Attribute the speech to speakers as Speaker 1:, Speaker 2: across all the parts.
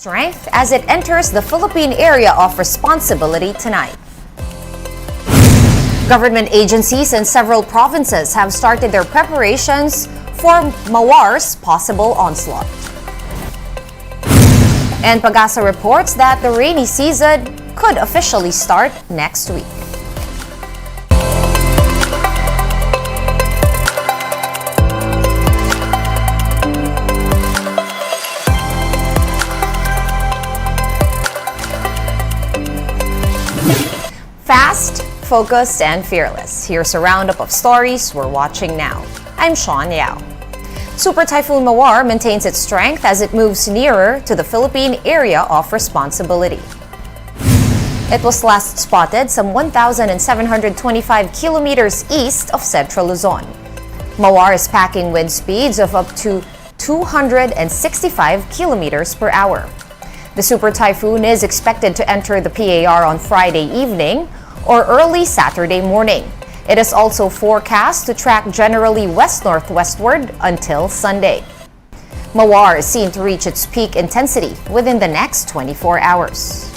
Speaker 1: strength as it enters the Philippine area of responsibility tonight. Government agencies in several provinces have started their preparations for Mawar's possible onslaught. And Pagasa reports that the rainy season could officially start next week. Fast, focused, and fearless. Here's a roundup of stories we're watching now. I'm Sean Yao. Super Typhoon Mawar maintains its strength as it moves nearer to the Philippine area of responsibility. It was last spotted some 1,725 kilometers east of Central Luzon. Mawar is packing wind speeds of up to 265 kilometers per hour. The super typhoon is expected to enter the PAR on Friday evening or early Saturday morning. It is also forecast to track generally west-northwestward until Sunday. Mawar is seen to reach its peak intensity within the next 24 hours.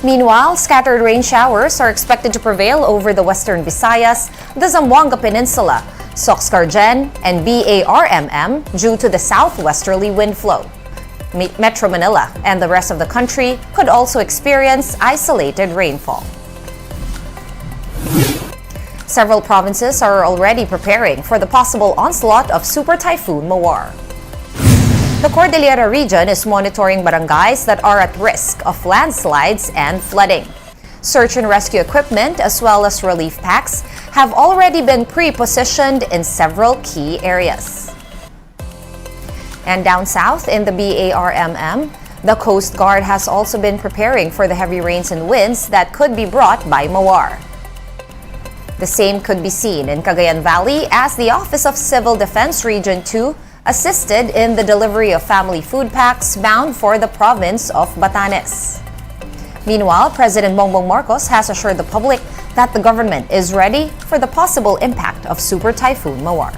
Speaker 1: Meanwhile, scattered rain showers are expected to prevail over the western Visayas, the Zamboanga Peninsula, Soxcargen, and BARMM due to the southwesterly wind flow. Metro Manila and the rest of the country could also experience isolated rainfall. Several provinces are already preparing for the possible onslaught of Super Typhoon Mawar. The Cordillera region is monitoring barangays that are at risk of landslides and flooding. Search and rescue equipment as well as relief packs have already been pre-positioned in several key areas. And down south in the BARMM, the Coast Guard has also been preparing for the heavy rains and winds that could be brought by Mawar. The same could be seen in Cagayan Valley as the Office of Civil Defense Region 2 assisted in the delivery of family food packs bound for the province of Batanes. Meanwhile, President Bongbong Marcos has assured the public that the government is ready for the possible impact of Super Typhoon Mawar.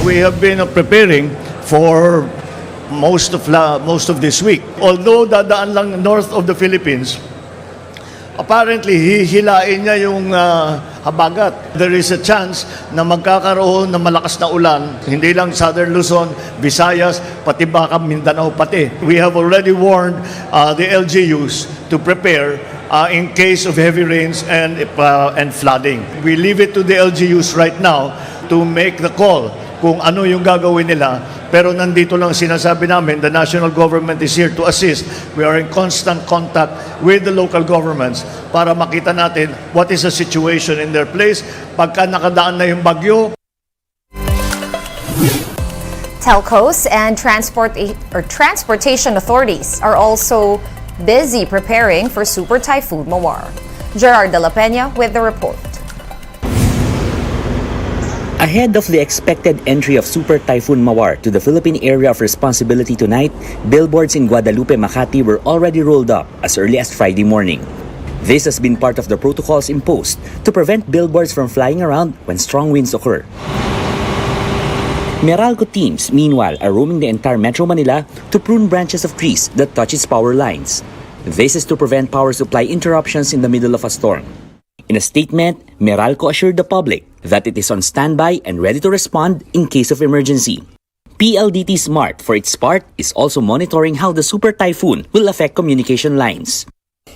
Speaker 2: We have been preparing for most of this week. Although dadaan lang north of the Philippines, apparently hihilain niya yung habagat. There is a chance na magkakaroon ng malakas na ulan, hindi lang Southern Luzon, Visayas, pati baka Mindanao pati. We have already warned the LGUs to prepare in case of heavy rains and flooding. We leave it to the LGUs right now to make the call kung ano yung gagawin nila. Pero nandito lang sinasabi namin, the national government is here to assist. We are in constant contact with the local governments para makita natin what is the situation in their place. Pagka nakadaan na yung bagyo.
Speaker 1: Telcos and transportation authorities are also busy preparing for Super Typhoon Mawar. Gerard De La Peña with the report.
Speaker 3: Ahead of the expected entry of Super Typhoon Mawar to the Philippine area of responsibility tonight, billboards in Guadalupe, Makati were already rolled up as early as Friday morning. This has been part of the protocols imposed to prevent billboards from flying around when strong winds occur. Meralco teams, meanwhile, are roaming the entire Metro Manila to prune branches of trees that touch its power lines. This is to prevent power supply interruptions in the middle of a storm. In a statement, Meralco assured the public that it is on standby and ready to respond in case of emergency. PLDT Smart, for its part, is also monitoring how the super typhoon will affect communication lines.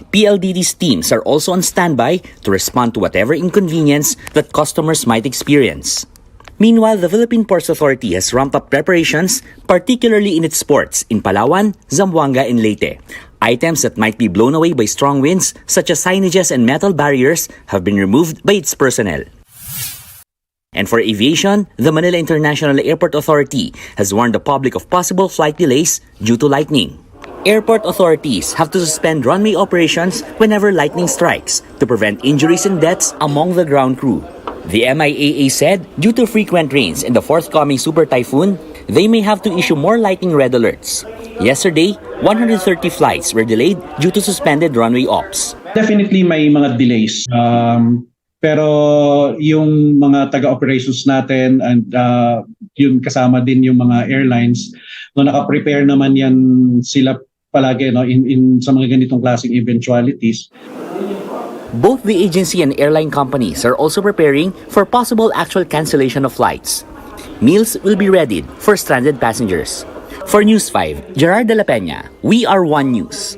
Speaker 3: PLDT's teams are also on standby to respond to whatever inconvenience that customers might experience. Meanwhile, the Philippine Ports Authority has ramped up preparations, particularly in its ports in Palawan, Zamboanga, and Leyte. Items that might be blown away by strong winds, such as signages and metal barriers, have been removed by its personnel. And for aviation, the Manila International Airport Authority has warned the public of possible flight delays due to lightning. Airport authorities have to suspend runway operations whenever lightning strikes to prevent injuries and deaths among the ground crew. The MIAA said, due to frequent rains and the forthcoming super typhoon, they may have to issue more lightning red alerts. Yesterday, 130 flights were delayed due to suspended runway ops.
Speaker 4: Definitely may mga delays. Pero yung mga taga-operations natin and yun kasama din yung mga airlines, no, naka-prepare naman yan sila palagi, no, in sa mga ganitong klaseng eventualities.
Speaker 3: Both the agency and airline companies are also preparing for possible actual cancellation of flights. Meals will be readied for stranded passengers. For News 5, Gerard de la Peña, We Are One News.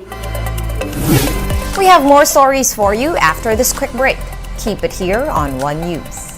Speaker 1: We have more stories for you after this quick break. Keep it here on One News.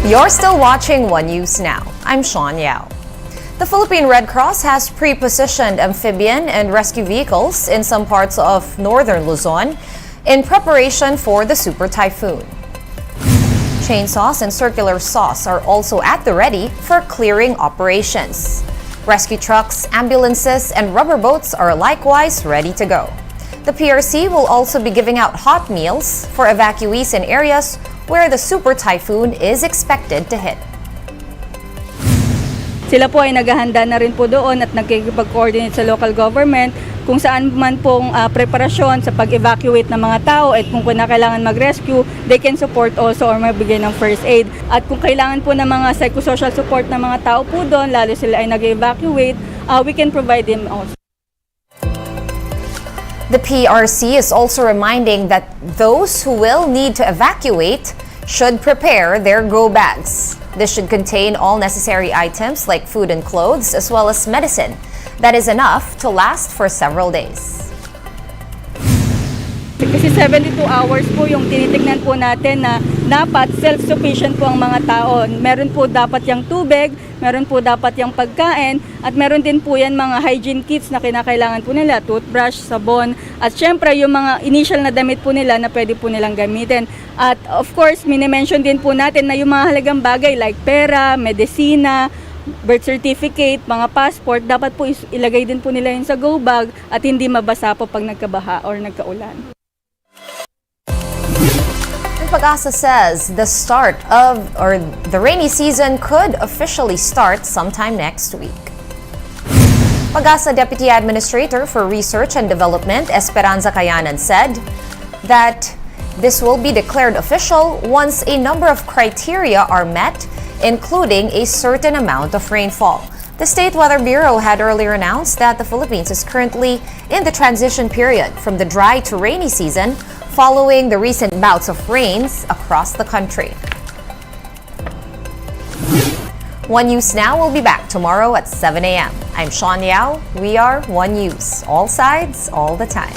Speaker 1: You're still watching One News Now. I'm Sean Yao. The Philippine Red Cross has pre-positioned amphibian and rescue vehicles in some parts of northern Luzon in preparation for the super typhoon. Chainsaws and circular saws are also at the ready for clearing operations. Rescue trucks, ambulances, and rubber boats are likewise ready to go. The PRC will also be giving out hot meals for evacuees in areas where the super typhoon is expected to hit.
Speaker 5: Sila po ay naghahanda na rin po doon at nagkikipag-coordinate sa local government kung saan man pong preparasyon sa pag-evacuate ng mga tao at kung kailangan mag-rescue, they can support also or magbigay ng first aid. At kung kailangan po ng mga psychosocial support ng mga tao po doon, lalo sila ay nag-evacuate, we can provide them also.
Speaker 1: The PRC is also reminding that those who will need to evacuate should prepare their go bags. This should contain all necessary items like food and clothes as well as medicine that is enough to last for several days.
Speaker 5: Kasi 72 hours po yung tinitignan po natin na dapat self-sufficient po ang mga tao. Meron po dapat yung tubig, meron po dapat yung pagkain, at meron din po yan mga hygiene kits na kinakailangan po nila, toothbrush, sabon, at syempre yung mga initial na damit po nila na pwede po nilang gamitin. At of course, minimension din po natin na yung mga halagang bagay like pera, medisina, birth certificate, mga passport, dapat po ilagay din po nila yun sa go bag at hindi mabasa po pag nagkabaha or nagkaulan.
Speaker 1: Pag-asa says the rainy season could officially start sometime next week. Pag-asa Deputy Administrator for Research and Development Esperanza Cayanan said that this will be declared official once a number of criteria are met, including a certain amount of rainfall. The State Weather Bureau had earlier announced that the Philippines is currently in the transition period from the dry to rainy season following the recent bouts of rains across the country. One News Now will be back tomorrow at 7 a.m. I'm Sean Yao. We are One News. All sides, all the time.